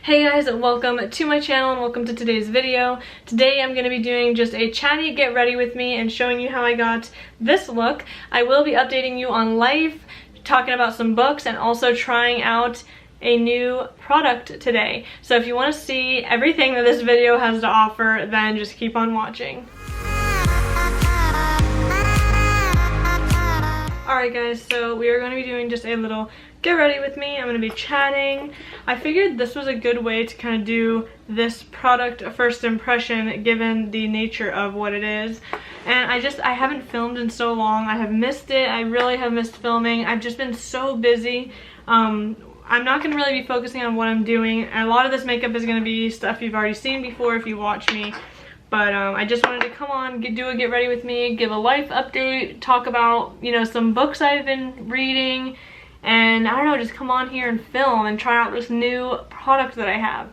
Hey guys, welcome to my channel and welcome to today's video. Today I'm going to be doing just a chatty get ready with me and showing you how I got this look. I will be updating you on life, talking about some books, and also trying out a new product today. So if you want to see everything that this video has to offer, then just keep on watching. Alright guys, so we are going to be doing just a little get ready with me. I'm going to be chatting. I figured this was a good way to kind of do this product first impression given the nature of what it is. And I haven't filmed in so long. I have missed it. I really have missed filming. I've just been so busy. I'm not going to really be focusing on what I'm doing. A lot of this makeup is going to be stuff you've already seen before if you watch me. But I just wanted to come on, do a get ready with me, give a life update, talk about, you know, some books I've been reading, and I don't know, just come on here and film and try out this new product that I have.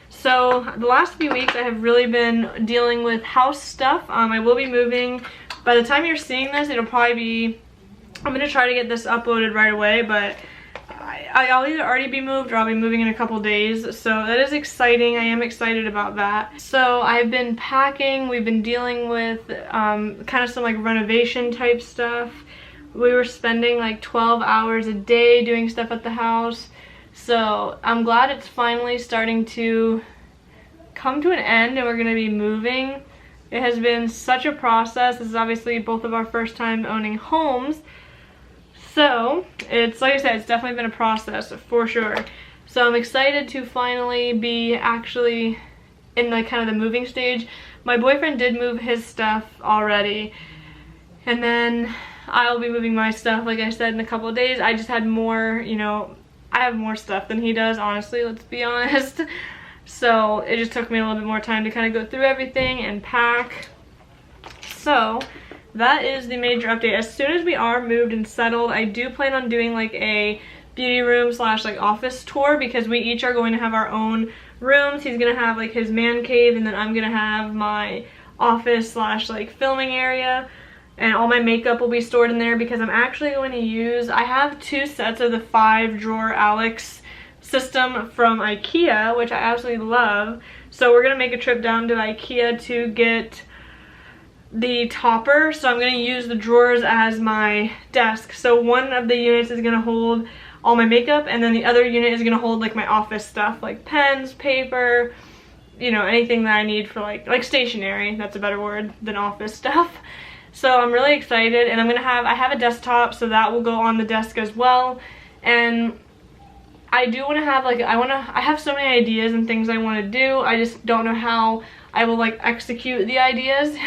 So the last few weeks I have really been dealing with house stuff. I will be moving. By the time you're seeing this, it'll probably be, I'm going to try to get this uploaded right away, but I'll either already be moved or I'll be moving in a couple days, so that is exciting. I am excited about that. So I've been packing. We've been dealing with kind of some like renovation type stuff. We were spending like 12 hours a day doing stuff at the house, so I'm glad it's finally starting to come to an end and we're going to be moving. It has been such a process. This is obviously both of our first time owning homes. So, it's like I said, it's definitely been a process for sure. So I'm excited to finally be actually in like kind of the moving stage. My boyfriend did move his stuff already. And then I'll be moving my stuff, like I said, in a couple of days. I just had more, you know, I have more stuff than he does, honestly, let's be honest. So it just took me a little bit more time to kind of go through everything and pack. So that is the major update. As soon as we are moved and settled, I do plan on doing like a beauty room slash like office tour, because we each are going to have our own rooms. He's gonna have like his man cave, and then I'm gonna have my office slash like filming area, and all my makeup will be stored in there, because I'm actually going to use, I have 2 sets of the 5-drawer Alex system from IKEA, which I absolutely love. So we're gonna make a trip down to IKEA to get the topper, so I'm going to use the drawers as my desk. So one of the units is going to hold all my makeup, and then the other unit is going to hold like my office stuff, like pens, paper, you know, anything that I need for like stationery. That's a better word than office stuff. So I'm really excited, and I have a desktop, so that will go on the desk as well. And I do want to have like, I have so many ideas and things I want to do. I just don't know how I will like execute the ideas.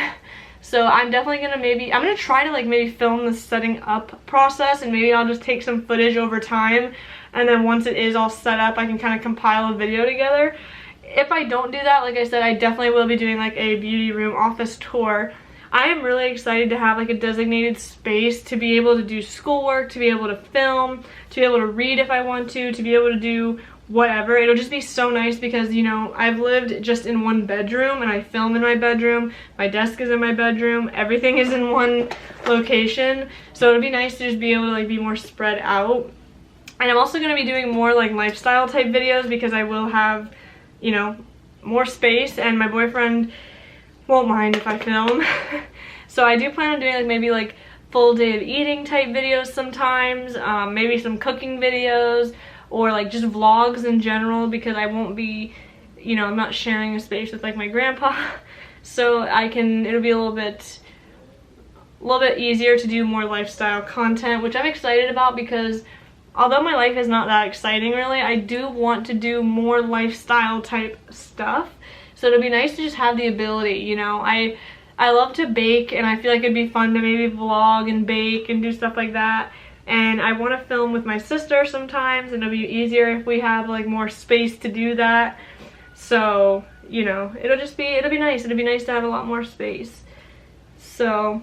So I'm definitely gonna I'm gonna try to like maybe film the setting up process, and maybe I'll just take some footage over time, and then once it is all set up I can kind of compile a video together. If I don't do that, like I said, I definitely will be doing like a beauty room office tour. I am really excited to have like a designated space to be able to do schoolwork, to be able to film, to be able to read if I want to be able to do whatever. It'll just be so nice because, you know, I've lived just in one bedroom and I film in my bedroom, my desk is in my bedroom, everything is in one location. So it'll be nice to just be able to like be more spread out. And I'm also going to be doing more like lifestyle type videos, because I will have, you know, more space, and my boyfriend won't mind if I film. So I do plan on doing like maybe like full day of eating type videos sometimes, maybe some cooking videos, or like just vlogs in general, because I won't be, you know, I'm not sharing a space with like my grandpa. So it'll be a little bit easier to do more lifestyle content, which I'm excited about, because although my life is not that exciting really, I do want to do more lifestyle type stuff. So it'll be nice to just have the ability, you know. I love to bake, and I feel like it'd be fun to maybe vlog and bake and do stuff like that. And I want to film with my sister sometimes, and it'll be easier if we have like more space to do that. So, you know, it'll be nice. It'll be nice to have a lot more space. So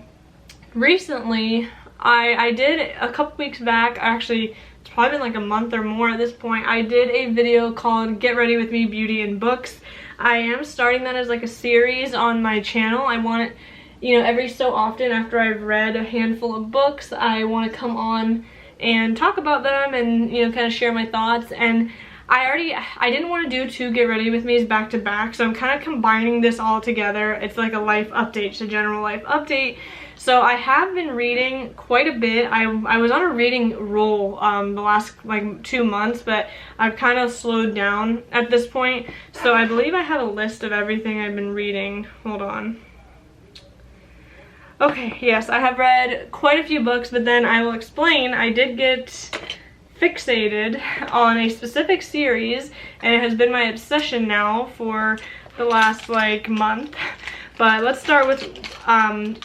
recently I did, a couple weeks back, actually it's probably been like a month or more at this point, I did a video called Get Ready With Me Beauty and Books. I am starting that as like a series on my channel. I want it, you know, every so often after I've read a handful of books, I want to come on and talk about them and, you know, kind of share my thoughts. And I didn't want to do 2 Get Ready With Me's back to back, so I'm kind of combining this all together. It's like a life update, just a general life update. So I have been reading quite a bit. I was on a reading roll the last like 2 months, but I've kind of slowed down at this point. So I believe I have a list of everything I've been reading. Hold on. Okay, yes, I have read quite a few books, but then I will explain. I did get fixated on a specific series, and it has been my obsession now for the last like month. But let's start with one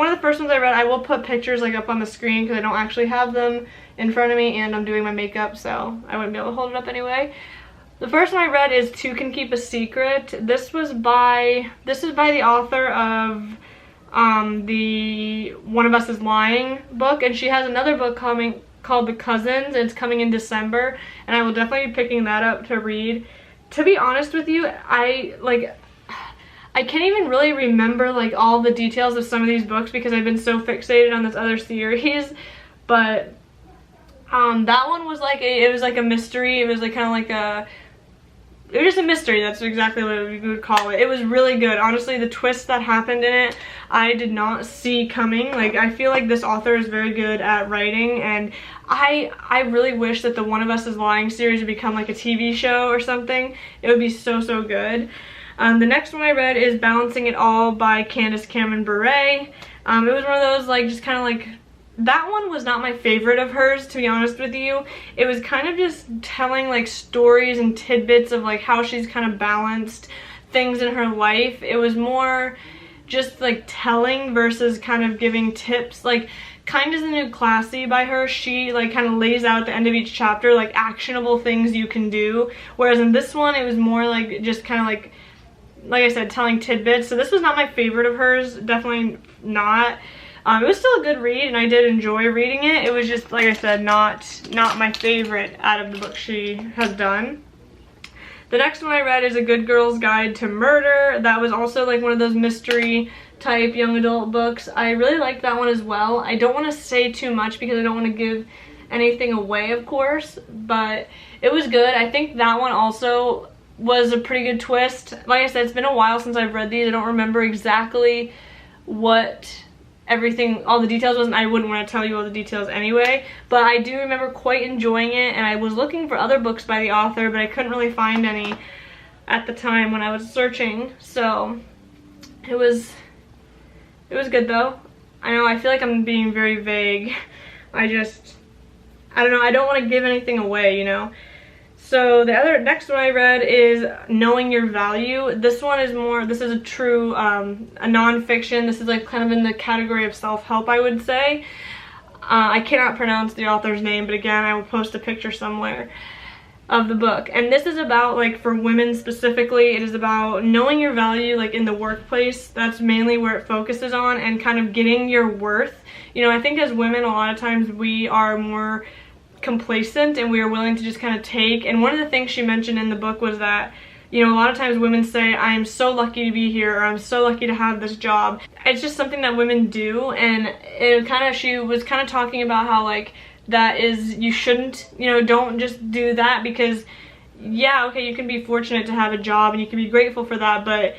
of the first ones I read. I will put pictures like up on the screen because I don't actually have them in front of me, and I'm doing my makeup, so I wouldn't be able to hold it up anyway. The first one I read is Two Can Keep a Secret. This is by the author of the One of Us is Lying book, and she has another book coming called The Cousins. It's coming in December, and I will definitely be picking that up to read. To be honest with you, I can't even really remember like all the details of some of these books because I've been so fixated on this other series. But that one was like it was like a mystery. It was like kind of like it was just a mystery. That's exactly what we would call it. It was really good. Honestly, the twist that happened in it, I did not see coming. Like, I feel like this author is very good at writing, and I really wish that the One of Us is Lying series would become like a TV show or something. It would be so, so good. The next one I read is Balancing It All by Candace Cameron Bure. It was one of those like just kind of like, that one was not my favorite of hers, to be honest with you. It was kind of just telling like stories and tidbits of like how she's kind of balanced things in her life. It was more just like telling versus kind of giving tips. Like Kind is the New Classy by her, she like kind of lays out at the end of each chapter like actionable things you can do. Whereas in this one it was more like just kind of like I said, telling tidbits. So this was not my favorite of hers, definitely not. It was still a good read, and I did enjoy reading it. It was just, like I said, not my favorite out of the books she has done. The next one I read is A Good Girl's Guide to Murder. That was also like one of those mystery type young adult books. I really liked that one as well. I don't want to say too much because I don't want to give anything away, of course, but it was good. I think that one also was a pretty good twist. Like I said, it's been a while since I've read these. I don't remember exactly what all the details was, and I wouldn't want to tell you all the details anyway, but I do remember quite enjoying it, and I was looking for other books by the author, but I couldn't really find any at the time when I was searching. So it was good though. I know I feel like I'm being very vague. I don't know, I don't want to give anything away, you know. So the next one I read is Knowing Your Value. This one is this is a true, a nonfiction. This is like kind of in the category of self-help, I would say. I cannot pronounce the author's name, but again, I will post a picture somewhere of the book. And this is about, like, for women specifically, it is about knowing your value, like, in the workplace. That's mainly where it focuses on, and kind of getting your worth. You know, I think as women, a lot of times we are more complacent and we are willing to just kind of take. And one of the things she mentioned in the book was that, you know, a lot of times women say, I am so lucky to be here, or I'm so lucky to have this job. It's just something that women do, and she was kind of talking about how, like, that is, you shouldn't, you know, don't just do that, because yeah, okay, you can be fortunate to have a job and you can be grateful for that, but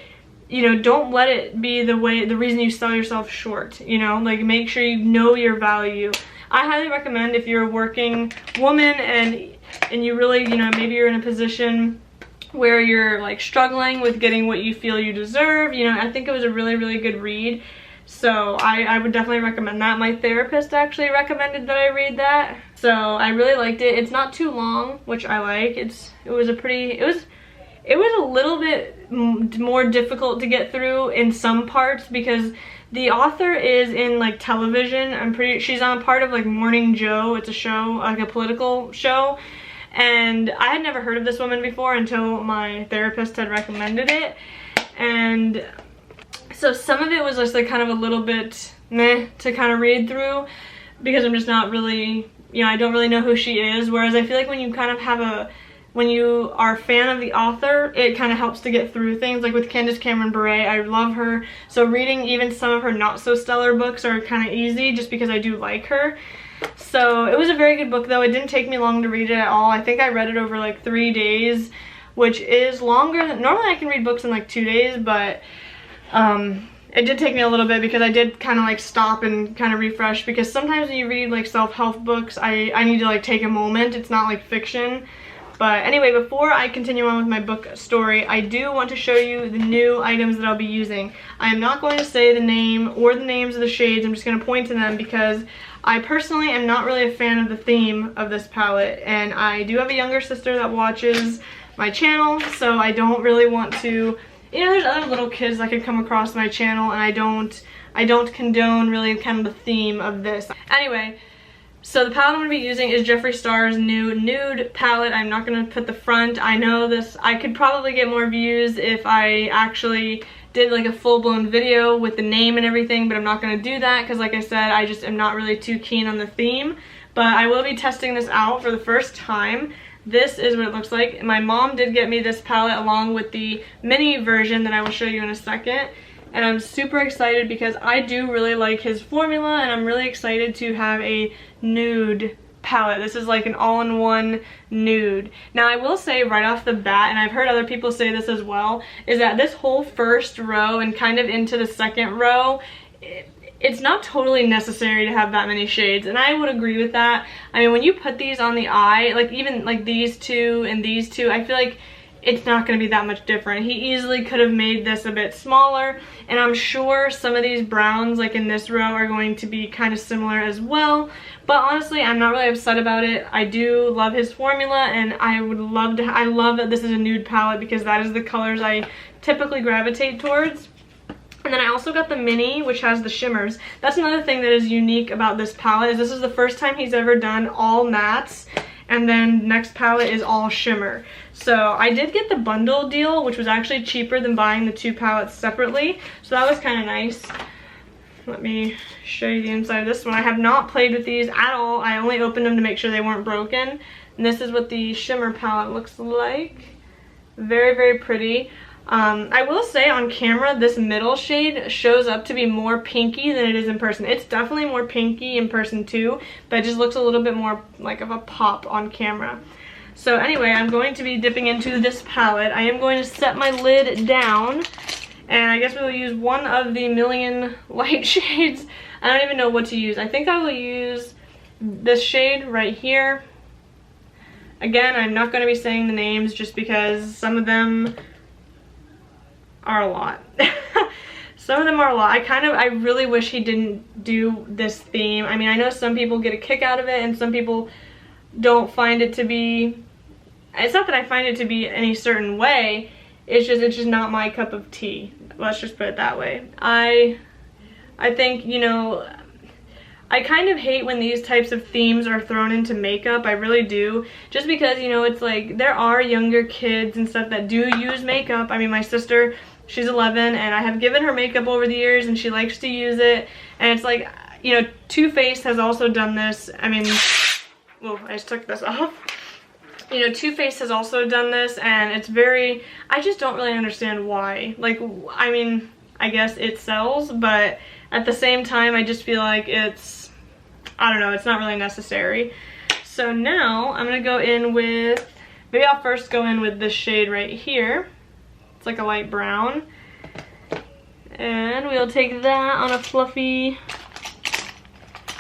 you know, don't let it be the reason you sell yourself short, you know. Like, make sure you know your value. I highly recommend, if you're a working woman and you really, you know, maybe you're in a position where you're like struggling with getting what you feel you deserve, you know, I think it was a really, really good read. So I would definitely recommend that. My therapist actually recommended that I read that, so I really liked it. It's not too long, which I like. It was a little bit more difficult to get through in some parts, because the author is in like television. She's on a part of like Morning Joe. It's a show, like a political show, and I had never heard of this woman before until my therapist had recommended it. And so some of it was just like kind of a little bit meh to kind of read through, because I'm just not really, you know, I don't really know who she is. Whereas I feel like when you kind of when you are a fan of the author, it kind of helps to get through things. Like with Candace Cameron Bure, I love her. So reading even some of her not so stellar books are kind of easy, just because I do like her. So it was a very good book though. It didn't take me long to read it at all. I think I read it over like 3 days, which is longer than normally I can read books in like 2 days, but it did take me a little bit because I did kind of like stop and kind of refresh, because sometimes when you read like self-help books, I need to like take a moment. It's not like fiction. But anyway, before I continue on with my book story, I do want to show you the new items that I'll be using. I am not going to say the name or the names of the shades. I'm just going to point to them because I personally am not really a fan of the theme of this palette, and I do have a younger sister that watches my channel, so I don't really want to, you know, there's other little kids that could come across my channel, and I don't condone really kind of the theme of this. Anyway, so the palette I'm going to be using is Jeffree Star's new nude palette. I'm not going to put the front. I know this, I could probably get more views if I actually did like a full-blown video with the name and everything, but I'm not going to do that because like I said, I just am not really too keen on the theme. But I will be testing this out for the first time. This is what it looks like. My mom did get me this palette along with the mini version that I will show you in a second. And I'm super excited because I do really like his formula, and I'm really excited to have a nude palette. This is like an all-in-one nude. Now I will say right off the bat, and I've heard other people say this as well, is that this whole first row and kind of into the second row, it's not totally necessary to have that many shades, and I would agree with that. I mean, when you put these on the eye, like even like these two and these two, I feel like it's not going to be that much different. He easily could have made this a bit smaller, and I'm sure some of these browns like in this row are going to be kind of similar as well. But honestly, I'm not really upset about it. I do love his formula, and I love that this is a nude palette because that is the colors I typically gravitate towards. And then I also got the mini, which has the shimmers. That's another thing that is unique about this palette, is this is the first time he's ever done all mattes, and then next palette is all shimmer. So I did get the bundle deal, which was actually cheaper than buying the 2 palettes separately, so that was kind of nice. Let me show you the inside of this one. I have not played with these at all. I only opened them to make sure they weren't broken. And this is what the shimmer palette looks like. Very, very pretty. I will say on camera, this middle shade shows up to be more pinky than it is in person. It's definitely more pinky in person too, but it just looks a little bit more like of a pop on camera. So anyway, I'm going to be dipping into this palette. I am going to set my lid down, and I guess we will use one of the million light shades. I don't even know what to use. I think I will use this shade right here. Again, I'm not going to be saying the names just because some of them are a lot. Some of them are a lot. I really wish he didn't do this theme. I mean, I know some people get a kick out of it and some people don't find it to be, it's not that I find it to be any certain way, it's just not my cup of tea. Let's just put it that way. I think, you know, I kind of hate when these types of themes are thrown into makeup. I really do. Just because, you know, it's like there are younger kids and stuff that do use makeup. I mean, my sister, she's 11, and I have given her makeup over the years, and she likes to use it. And it's like, you know, Too Faced has also done this. I mean, well, I just took this off. You know, Too Faced has also done this, and it's very, I just don't really understand why. Like, I mean, I guess it sells, but at the same time, I just feel like it's, I don't know, it's not really necessary. So now I'm gonna go in with, maybe I'll first go in with this shade right here. It's like a light brown. And we'll take that on a fluffy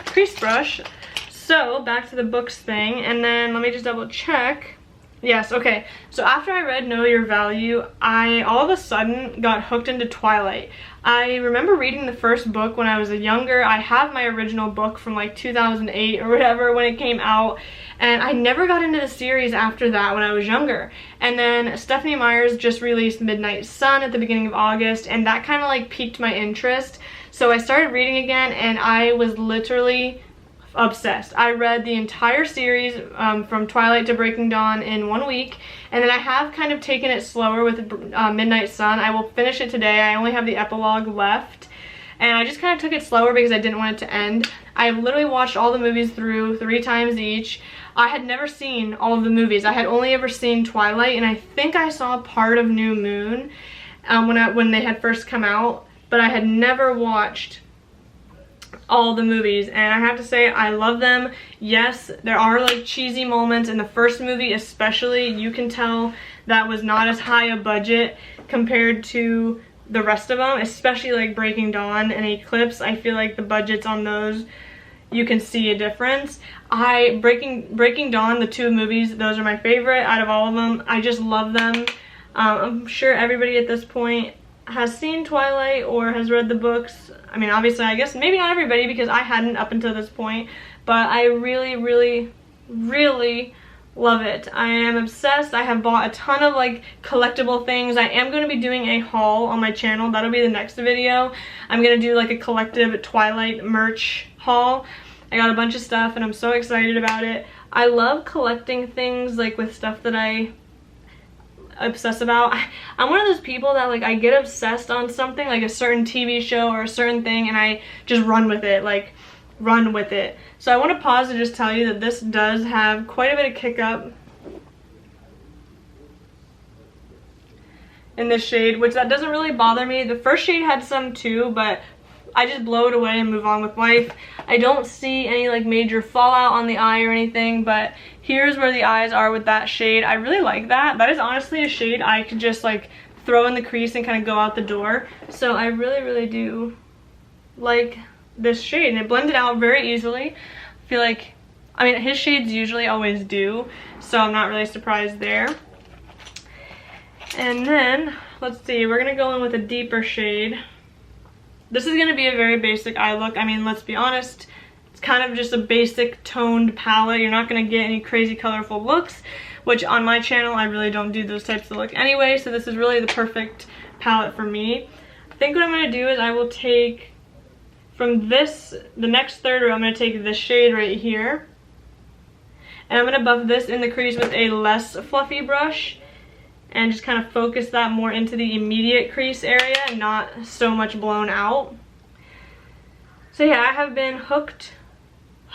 crease brush. So back to the books thing, and then let me just double check. Yes, okay, so after I read Know Your Value, I all of a sudden got hooked into Twilight. I remember reading the first book when I was younger. I have my original book from like 2008 or whatever when it came out, and I never got into the series after that when I was younger. And then Stephanie Meyer's just released Midnight Sun at the beginning of August, and that kind of like piqued my interest. So I started reading again, and I was literally obsessed. I read the entire series from Twilight to Breaking Dawn in 1 week, and then I have kind of taken it slower with Midnight Sun. I will finish it today. I only have the epilogue left, and I just kind of took it slower because I didn't want it to end. I've literally watched all the movies through 3 times each. I had never seen all of the movies. I had only ever seen Twilight, and I think I saw part of New Moon when they had first come out, but I had never watched all the movies, and I have to say I love them. Yes, there are like cheesy moments in the first movie especially. You can tell that was not as high a budget compared to the rest of them, especially like Breaking Dawn and Eclipse. I feel like the budgets on those, you can see a difference. Breaking Dawn, the two movies, those are my favorite out of all of them. I just love them. I'm sure everybody at this point has seen Twilight or has read the books. I mean, obviously, I guess maybe not everybody, because I hadn't up until this point, but I really, really, really love it. I am obsessed. I have bought a ton of like collectible things. I am going to be doing a haul on my channel. That'll be the next video. I'm going to do like a collective Twilight merch haul. I got a bunch of stuff and I'm so excited about it. I love collecting things like with stuff that I obsess about. I'm one of those people that like I get obsessed on something, like a certain TV show or a certain thing, and I just run with it, like run with it. So I want to pause to just tell you that this does have quite a bit of kick up in this shade, which that doesn't really bother me. The first shade had some too, but I just blow it away and move on with life. I don't see any like major fallout on the eye or anything, but here's where the eyes are with that shade. I really like that. That is honestly a shade I could just like throw in the crease and kind of go out the door. So I really, really do like this shade, and it blended out very easily. I feel like, I mean, his shades usually always do, so I'm not really surprised there. And then, let's see, we're gonna go in with a deeper shade. This is gonna be a very basic eye look. I mean, let's be honest, it's kind of just a basic toned palette. You're not gonna get any crazy colorful looks, which on my channel, I really don't do those types of look anyway, so this is really the perfect palette for me. I think what I'm gonna do is I will take, from this, the next third row, I'm gonna take this shade right here, and I'm gonna buff this in the crease with a less fluffy brush, and just kind of focus that more into the immediate crease area, not so much blown out. So yeah, I have been hooked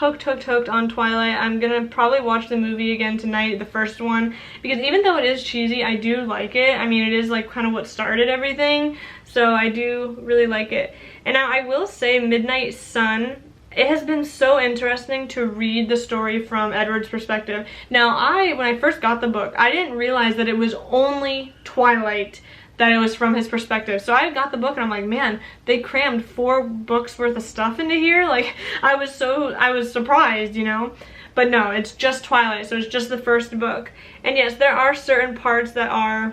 on Twilight. I'm gonna probably watch the movie again tonight, the first one, because even though it is cheesy, I do like it. I mean, it is like kind of what started everything, so I do really like it. And now I will say Midnight Sun, it has been so interesting to read the story from Edward's perspective. Now, when I first got the book, I didn't realize that it was only Twilight, that it was from his perspective. So I got the book and I'm like, man, they crammed 4 books worth of stuff into here. Like, I was surprised, you know? But no, it's just Twilight, so it's just the first book. And yes, there are certain parts that are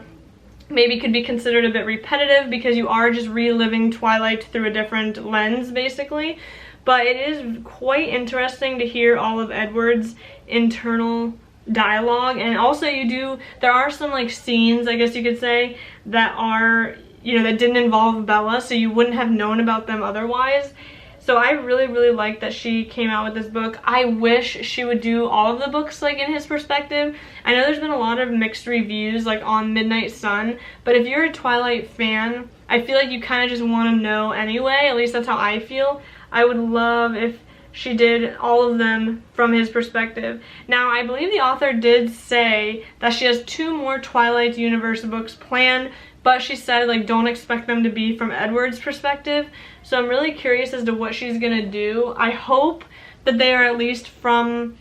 maybe could be considered a bit repetitive because you are just reliving Twilight through a different lens, basically. But it is quite interesting to hear all of Edward's internal dialogue, and also there are some like scenes, I guess you could say, that are, you know, that didn't involve Bella, so you wouldn't have known about them otherwise. So I really, really like that she came out with this book. I wish she would do all of the books like in his perspective. I know there's been a lot of mixed reviews like on Midnight Sun, but if you're a Twilight fan, I feel like you kind of just want to know anyway. At least that's how I feel. I would love if she did all of them from his perspective. Now, I believe the author did say that she has 2 more Twilight universe books planned, but she said, like, don't expect them to be from Edward's perspective. So I'm really curious as to what she's gonna do. I hope that they are at least from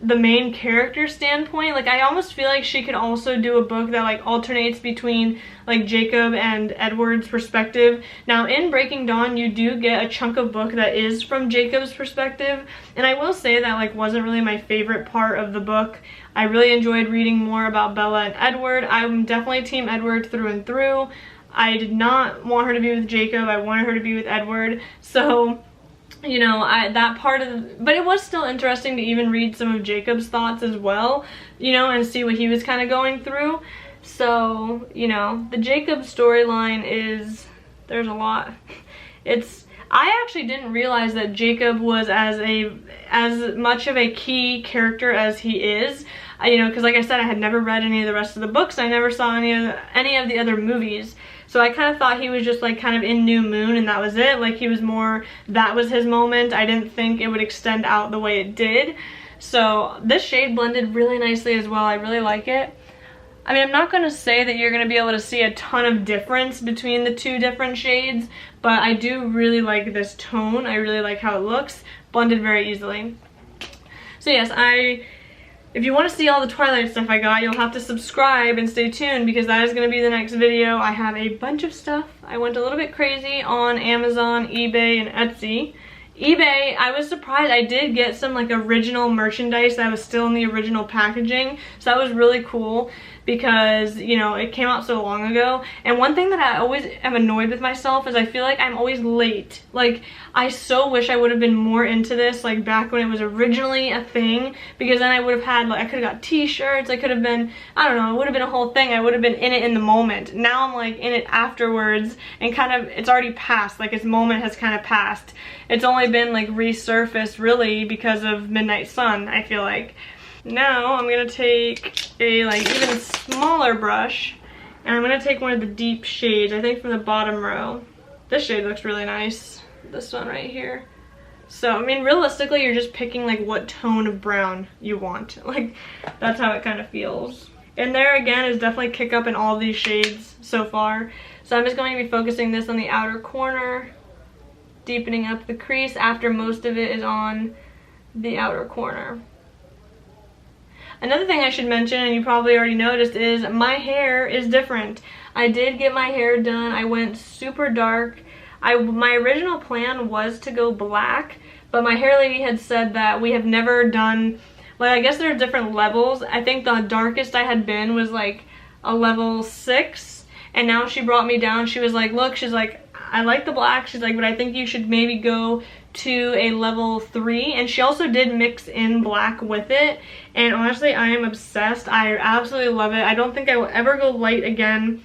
the main character standpoint. Like, I almost feel like she could also do a book that like alternates between like Jacob and Edward's perspective. Now in Breaking Dawn, you do get a chunk of book that is from Jacob's perspective, and I will say that like wasn't really my favorite part of the book. I really enjoyed reading more about Bella and Edward. I'm definitely team Edward through and through. I did not want her to be with Jacob. I wanted her to be with Edward. So, you know, that part of but it was still interesting to even read some of Jacob's thoughts as well, you know, and see what he was kind of going through. So, you know, the Jacob storyline is, there's a lot. I actually didn't realize that Jacob was as much of a key character as he is. You know, because like I said, I had never read any of the rest of the books. I never saw any of the other movies. So I kind of thought he was just like kind of in New Moon and that was it. Like he was more, that was his moment. I didn't think it would extend out the way it did. So this shade blended really nicely as well. I really like it. I mean, I'm not going to say that you're going to be able to see a ton of difference between the two different shades, but I do really like this tone. I really like how it looks, blended very easily. So yes, if you want to see all the Twilight stuff I got, you'll have to subscribe and stay tuned because that is going to be the next video. I have a bunch of stuff. I went a little bit crazy on Amazon, eBay, and Etsy. eBay, I was surprised. I did get some like original merchandise that was still in the original packaging, so that was really cool because, you know, it came out so long ago. And one thing that I always am annoyed with myself is I feel like I'm always late. Like, I so wish I would have been more into this like back when it was originally a thing, because then I would have had like, I could have got t-shirts, I could have been, I don't know, it would have been a whole thing. I would have been in it in the moment. Now I'm like in it afterwards and kind of, it's already passed, like its moment has kind of passed. It's only been like resurfaced really because of Midnight Sun, I feel like. Now I'm gonna take a like even smaller brush and I'm gonna take one of the deep shades, I think from the bottom row. This shade looks really nice, this one right here. So I mean, realistically you're just picking like what tone of brown you want. Like, that's how it kind of feels. And there again is definitely kick up in all of these shades so far. So I'm just going to be focusing this on the outer corner, deepening up the crease after most of it is on the outer corner. Another thing I should mention, and you probably already noticed, is my hair is different. I did get my hair done. I went super dark. My original plan was to go black, but my hair lady had said that we have never done, like, I guess there are different levels. I think the darkest I had been was like a level 6, and now she brought me down. She was like, look, she's like, I like the black. She's like, but I think you should maybe go to a level 3. And she also did mix in black with it. And honestly, I am obsessed. I absolutely love it. I don't think I will ever go light again.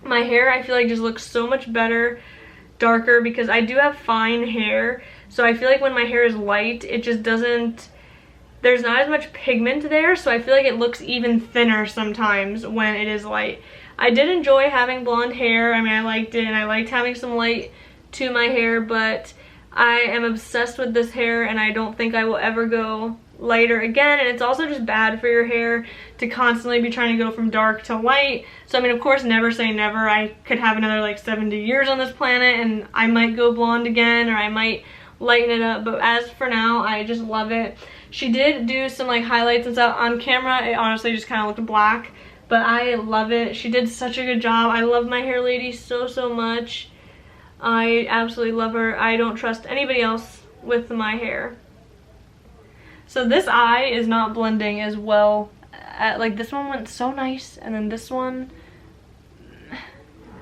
My hair, I feel like, just looks so much better darker because I do have fine hair. So I feel like when my hair is light, it just doesn't, there's not as much pigment there. So I feel like it looks even thinner sometimes when it is light. I did enjoy having blonde hair. I mean, I liked it, and I liked having some light to my hair, but I am obsessed with this hair, and I don't think I will ever go lighter again. And it's also just bad for your hair to constantly be trying to go from dark to light. So, I mean, of course, never say never. I could have another, like, 70 years on this planet, and I might go blonde again, or I might lighten it up. But as for now, I just love it. She did do some, like, highlights and stuff on camera. It honestly just kind of looked black. But I love it. She did such a good job. I love my hair lady so, so much. I absolutely love her. I don't trust anybody else with my hair. So this eye is not blending as well. Like, this one went so nice, and then this one,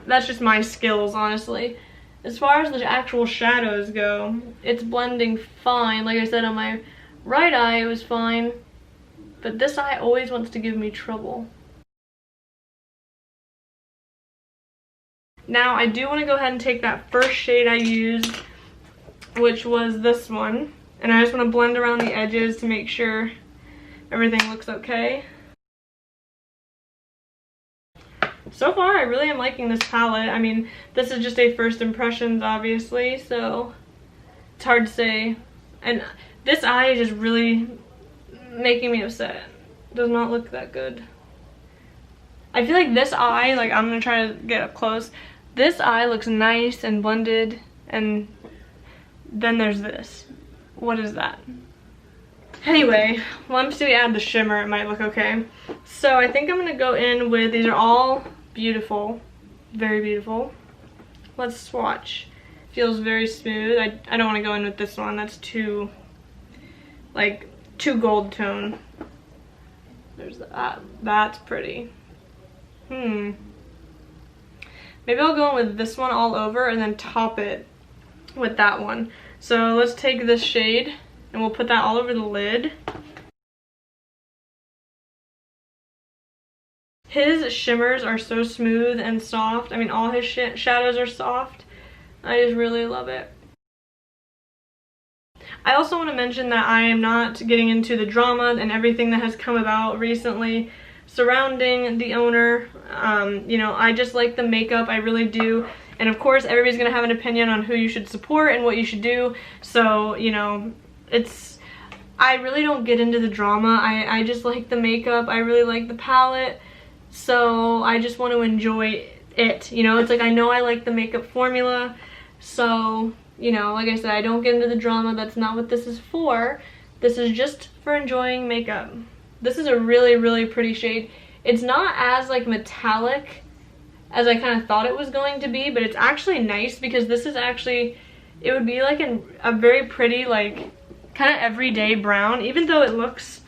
that's just my skills, honestly. As far as the actual shadows go, it's blending fine. Like I said, on my right eye it was fine, but this eye always wants to give me trouble. Now, I do want to go ahead and take that first shade I used, which was this one, and I just want to blend around the edges to make sure everything looks okay. So far, I really am liking this palette. I mean, this is just a first impressions, obviously, so it's hard to say. And this eye is just really making me upset. Does not look that good. I feel like this eye, like, I'm going to try to get up close. This eye looks nice and blended, and then there's this. What is that? Anyway, once we add the shimmer, it might look okay. So I think I'm gonna go in with, these are all beautiful, very beautiful. Let's swatch. Feels very smooth. I don't want to go in with this one. That's too, like, too gold tone. There's that. That's pretty. Maybe I'll go in with this one all over and then top it with that one. So let's take this shade and we'll put that all over the lid. His shimmers are so smooth and soft. I mean, all his shadows are soft. I just really love it. I also want to mention that I am not getting into the drama and everything that has come about recently surrounding the owner. You know, I just like the makeup, I really do. And of course, everybody's gonna have an opinion on who you should support and what you should do. So, you know, I really don't get into the drama. I just like the makeup. I really like the palette. So I just want to enjoy it, you know? It's like, I know I like the makeup formula, so, you know, like I said, I don't get into the drama. That's not what this is for. This is just for enjoying makeup. This is a really, really pretty shade. It's not as like metallic as I kind of thought it was going to be, but it's actually nice because this is actually, it would be like a very pretty, like kind of everyday brown, even though it looks,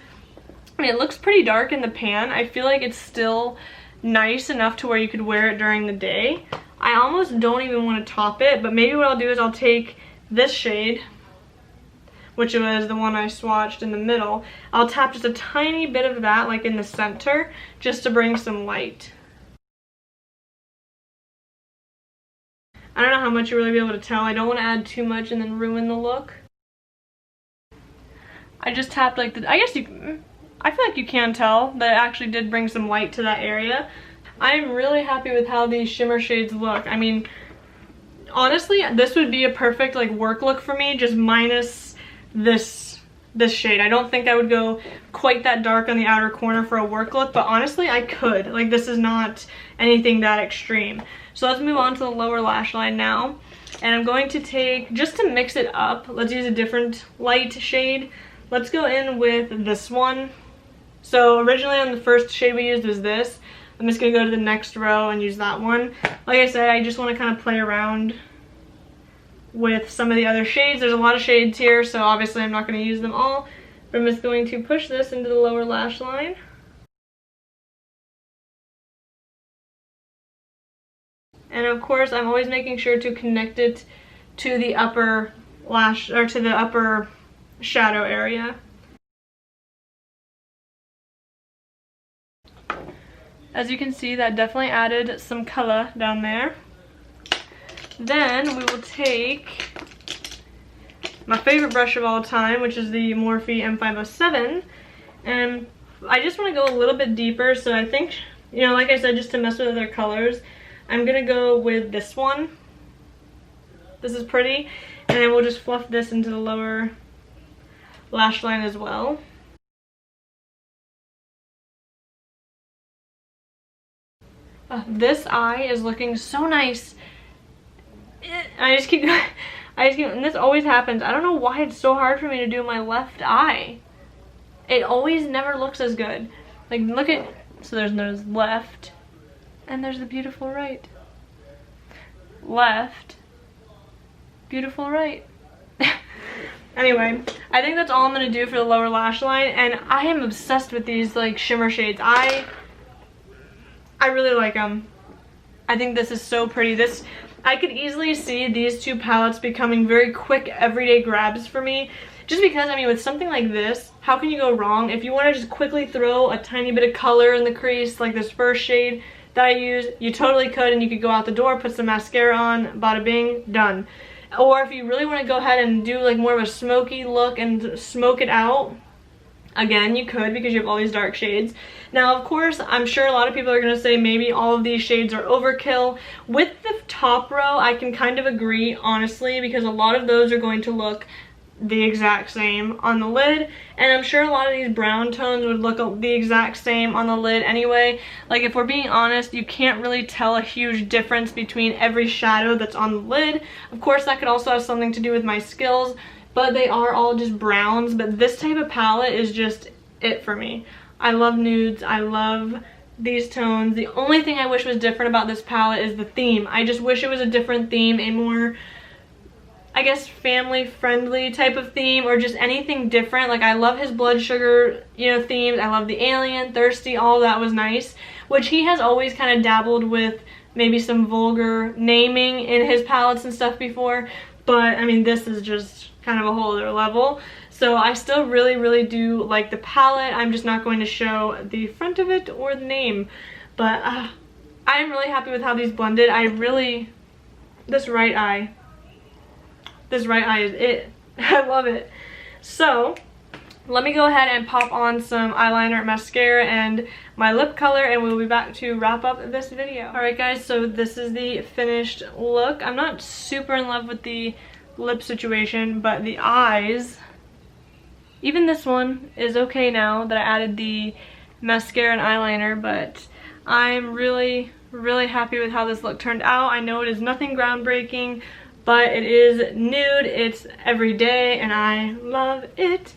I mean, it looks pretty dark in the pan. I feel like it's still nice enough to where you could wear it during the day. I almost don't even want to top it, but maybe what I'll do is I'll take this shade, which was the one I swatched in the middle. I'll tap just a tiny bit of that, like in the center, just to bring some light. I don't know how much you'll really be able to tell. I don't want to add too much and then ruin the look. I just tapped like the, I feel like you can tell that it actually did bring some light to that area. I'm really happy with how these shimmer shades look. I mean, honestly, this would be a perfect like work look for me, just minus this shade. I don't think I would go quite that dark on the outer corner for a work look, but honestly I could. Like, this is not anything that extreme. So let's move on to the lower lash line now, and I'm going to take, just to mix it up, let's use a different light shade. Let's go in with this one. So originally on the first shade we used was this. I'm just gonna go to the next row and use that one. Like I said, I just want to kind of play around with some of the other shades. There's a lot of shades here, so obviously I'm not going to use them all, but I'm just going to push this into the lower lash line. And of course, I'm always making sure to connect it to the upper lash, or to the upper shadow area. As you can see, that definitely added some color down there. Then we will take my favorite brush of all time, which is the Morphe M507, and I just want to go a little bit deeper. So I think, you know, like I said, just to mess with other colors, I'm gonna go with this one. This is pretty, and then we'll just fluff this into the lower lash line as well. This eye is looking so nice. I just keep, and this always happens. I don't know why it's so hard for me to do my left eye. It always never looks as good. Like, look at, so there's left, and there's the beautiful right. Left, beautiful right. Anyway, I think that's all I'm gonna do for the lower lash line, and I am obsessed with these like shimmer shades. I really like them. I think this is so pretty. This, I could easily see these two palettes becoming very quick everyday grabs for me. Just because, I mean, with something like this, how can you go wrong? If you want to just quickly throw a tiny bit of color in the crease, like this first shade that I use, you totally could, and you could go out the door, put some mascara on, bada bing, done. Or if you really want to go ahead and do like more of a smoky look and smoke it out, again, you could, because you have all these dark shades. Now, of course, I'm sure a lot of people are going to say maybe all of these shades are overkill. With the top row, I can kind of agree, honestly, because a lot of those are going to look the exact same on the lid, and I'm sure a lot of these brown tones would look the exact same on the lid anyway. Like, if we're being honest, you can't really tell a huge difference between every shadow that's on the lid. Of course, that could also have something to do with my skills, but they are all just browns. But this type of palette is just it for me. I love nudes, I love these tones. The only thing I wish was different about this palette is the theme. I just wish it was a different theme, a more, I guess, family friendly type of theme, or just anything different. Like, I love his blood sugar, you know, themes. I love the alien, thirsty, all that was nice, which he has always kind of dabbled with maybe some vulgar naming in his palettes and stuff before, but I mean, this is just kind of a whole other level. So I still really do like the palette. I'm just not going to show the front of it or the name, but I'm really happy with how these blended. This right eye is it. I love it. So let me go ahead and pop on some eyeliner, mascara, and my lip color, and we'll be back to wrap up this video. Alright guys, so this is the finished look. I'm not super in love with the lip situation, but the eyes, even this one is okay now that I added the mascara and eyeliner, but I'm really happy with how this look turned out. I know it is nothing groundbreaking, but it is nude, it's everyday, and I love it.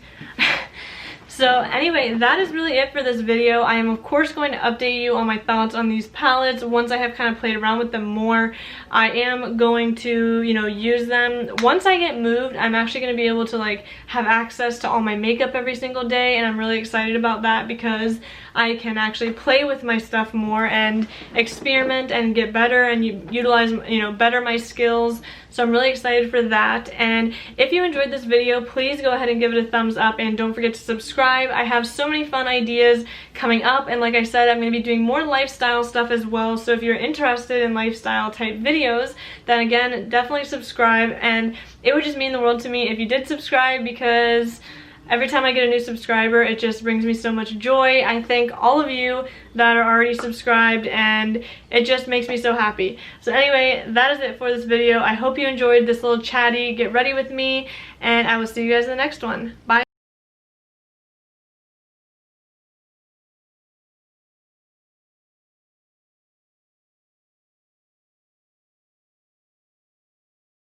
So anyway, that is really it for this video. I am of course going to update you on my thoughts on these palettes once I have kind of played around with them more. I am going to, you know, use them. Once I get moved, I'm actually going to be able to like have access to all my makeup every single day, and I'm really excited about that because I can actually play with my stuff more and experiment and get better and utilize, you know, better my skills. So I'm really excited for that. And if you enjoyed this video, please go ahead and give it a thumbs up and don't forget to subscribe. I have so many fun ideas coming up, and like I said, I'm going to be doing more lifestyle stuff as well. So if you're interested in lifestyle type videos, then again, definitely subscribe. And it would just mean the world to me if you did subscribe, because every time I get a new subscriber, it just brings me so much joy. I thank all of you that are already subscribed, and it just makes me so happy. So anyway, that is it for this video. I hope you enjoyed this little chatty get ready with me, and I will see you guys in the next one. Bye.